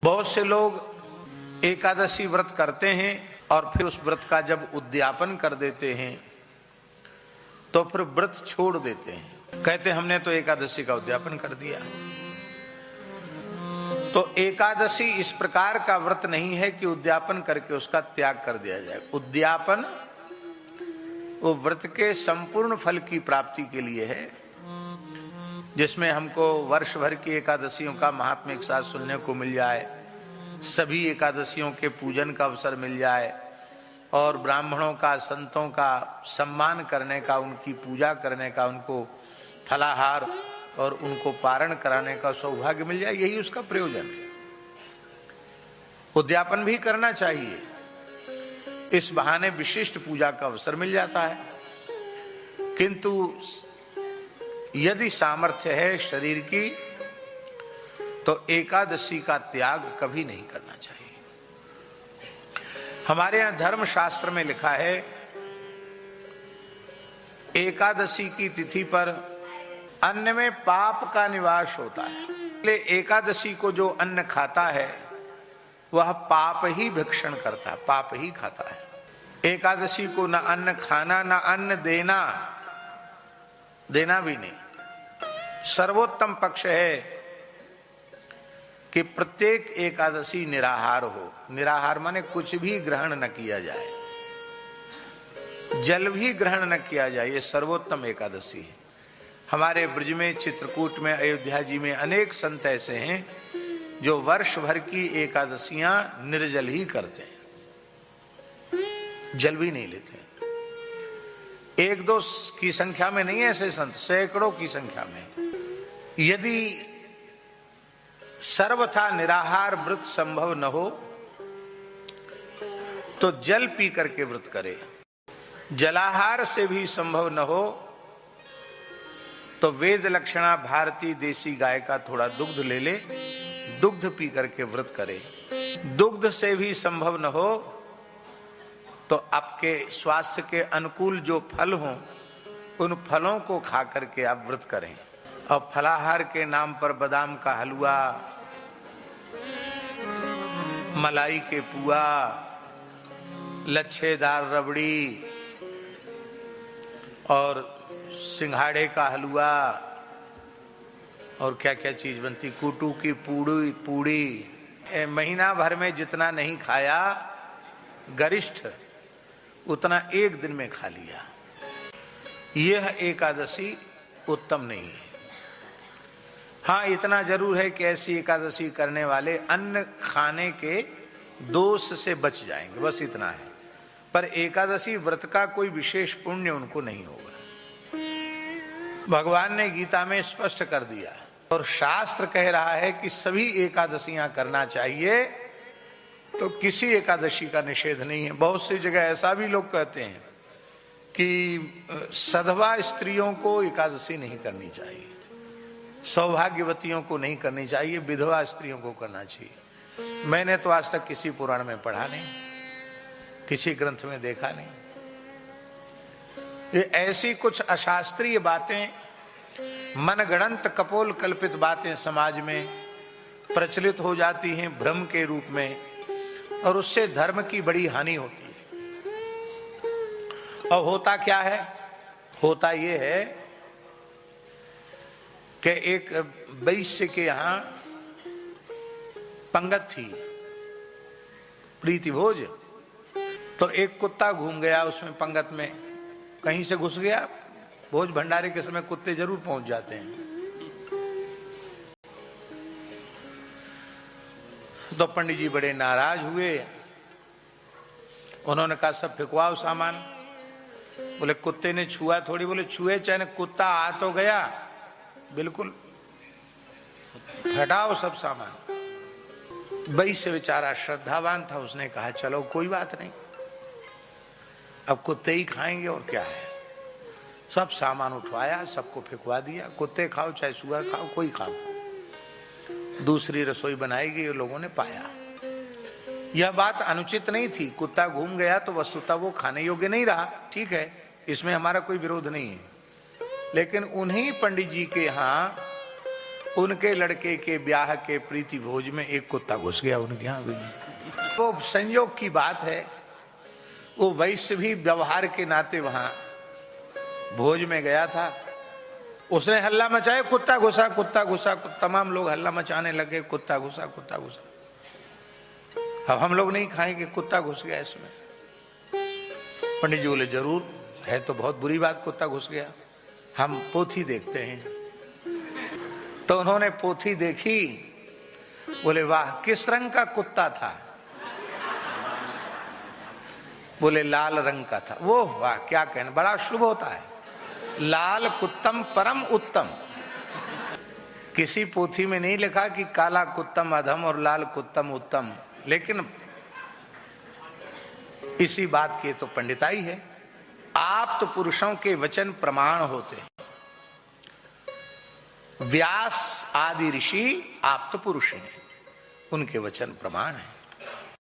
बहुत से लोग एकादशी व्रत करते हैं और फिर उस व्रत का जब उद्यापन कर देते हैं तो फिर व्रत छोड़ देते हैं, कहते हमने तो एकादशी का उद्यापन कर दिया। तो एकादशी इस प्रकार का व्रत नहीं है कि उद्यापन करके उसका त्याग कर दिया जाए। उद्यापन वो व्रत के संपूर्ण फल की प्राप्ति के लिए है, जिसमें हमको वर्ष भर की एकादशियों का महात्म्य एक साथ सुनने को मिल जाए, सभी एकादशियों के पूजन का अवसर मिल जाए और ब्राह्मणों का, संतों का सम्मान करने का, उनकी पूजा करने का, उनको फलाहार और उनको पारण कराने का सौभाग्य मिल जाए, यही उसका प्रयोजन है। उद्यापन भी करना चाहिए, इस बहाने विशिष्ट पूजा का अवसर मिल जाता है। किंतु यदि सामर्थ्य है शरीर की तो एकादशी का त्याग कभी नहीं करना चाहिए। हमारे यहां धर्म शास्त्र में लिखा है, एकादशी की तिथि पर अन्न में पाप का निवास होता है, इसलिए एकादशी को जो अन्न खाता है वह पाप ही भक्षण करता है, पाप ही खाता है। एकादशी को न अन्न खाना न अन्न देना, देना भी नहीं। सर्वोत्तम पक्ष है कि प्रत्येक एकादशी निराहार हो। निराहार माने कुछ भी ग्रहण न किया जाए, जल भी ग्रहण न किया जाए, ये सर्वोत्तम एकादशी है। हमारे ब्रज में, चित्रकूट में, अयोध्या जी में अनेक संत ऐसे हैं जो वर्ष भर की एकादशियां निर्जल ही करते हैं, जल भी नहीं लेते। एक दो की संख्या में नहीं, ऐसे संत सैकड़ों की संख्या में। यदि सर्वथा निराहार व्रत संभव न हो तो जल पी करके व्रत करे। जलाहार से भी संभव न हो तो वेद लक्षणा भारतीय देसी गाय का थोड़ा दुग्ध ले ले, दुग्ध पी करके व्रत करे। दुग्ध से भी संभव न हो तो आपके स्वास्थ्य के अनुकूल जो फल हों उन फलों को खा करके आप व्रत करें। और फलाहार के नाम पर बादाम का हलवा, मलाई के पुआ, लच्छेदार रबड़ी और सिंघाड़े का हलवा और क्या क्या चीज बनती, कूटू की पूड़ी, महीना भर में जितना नहीं खाया गरिष्ठ उतना एक दिन में खा लिया। यह एकादशी उत्तम नहीं है। हाँ, इतना जरूर है कि ऐसी एकादशी करने वाले अन्न खाने के दोष से बच जाएंगे, बस इतना है। पर एकादशी व्रत का कोई विशेष पुण्य उनको नहीं होगा। भगवान ने गीता में स्पष्ट कर दिया और शास्त्र कह रहा है कि सभी एकादशियां करना चाहिए, तो किसी एकादशी का निषेध नहीं है। बहुत सी जगह ऐसा भी लोग कहते हैं कि सधवा स्त्रियों को एकादशी नहीं करनी चाहिए, सौभाग्यवतियों को नहीं करनी चाहिए, विधवा स्त्रियों को करना चाहिए। मैंने तो आज तक किसी पुराण में पढ़ा नहीं, किसी ग्रंथ में देखा नहीं। ये ऐसी कुछ अशास्त्रीय बातें, मनगढ़ंत कपोल कल्पित बातें समाज में प्रचलित हो जाती हैं भ्रम के रूप में, और उससे धर्म की बड़ी हानि होती है। और होता क्या है? होता ये है कि एक वैश्य के यहां पंगत थी, प्रीति भोज। तो एक कुत्ता घूम गया उसमें पंगत में, कहीं से घुस गया। भोज भंडारे के समय कुत्ते जरूर पहुंच जाते हैं। तो पंडित जी बड़े नाराज हुए, उन्होंने कहा सब फेंकवाओ सामान। बोले कुत्ते ने छुआ थोड़ी। बोले छुए चाहे कुत्ता आ तो गया, बिल्कुल हटाओ सब सामान। वैश्य बेचारा श्रद्धावान था, उसने कहा चलो कोई बात नहीं, अब कुत्ते ही खाएंगे और क्या है। सब सामान उठवाया, सबको फेंकवा दिया। कुत्ते खाओ चाहे सुअर खाओ, कोई खाओ। दूसरी रसोई बनाई गई, लोगों ने पाया यह बात अनुचित नहीं थी। कुत्ता घूम गया तो वस्तुतः वो खाने योग्य नहीं रहा, ठीक है, इसमें हमारा कोई विरोध नहीं है। लेकिन उन्हीं पंडित जी के यहाँ उनके लड़के के ब्याह के प्रीति भोज में एक कुत्ता घुस गया उनके यहाँ भी। वो संयोग की बात है, वो वैश्य भी व्यवहार के नाते वहां भोज में गया था। उसने हल्ला मचाया, कुत्ता घुसा, कुत्ता घुसा। तमाम लोग हल्ला मचाने लगे, कुत्ता घुसा, कुत्ता घुसा। अब हम लोग नहीं खाएंगे, कुत्ता घुस गया इसमें। पंडित जी बोले जरूर है तो बहुत बुरी बात, कुत्ता घुस गया, हम पोथी देखते हैं। तो उन्होंने पोथी देखी, बोले वाह किस रंग का कुत्ता था? बोले लाल रंग का था। वो वाह क्या कहना, बड़ा शुभ होता है, लाल कुत्तम परम उत्तम। किसी पोथी में नहीं लिखा कि काला कुत्तम अधम और लाल कुत्तम उत्तम, लेकिन इसी बात की तो पंडिताई है। आप तो पुरुषों के वचन प्रमाण होते हैं। व्यास आदि ऋषि आप तो पुरुष हैं, उनके वचन प्रमाण हैं।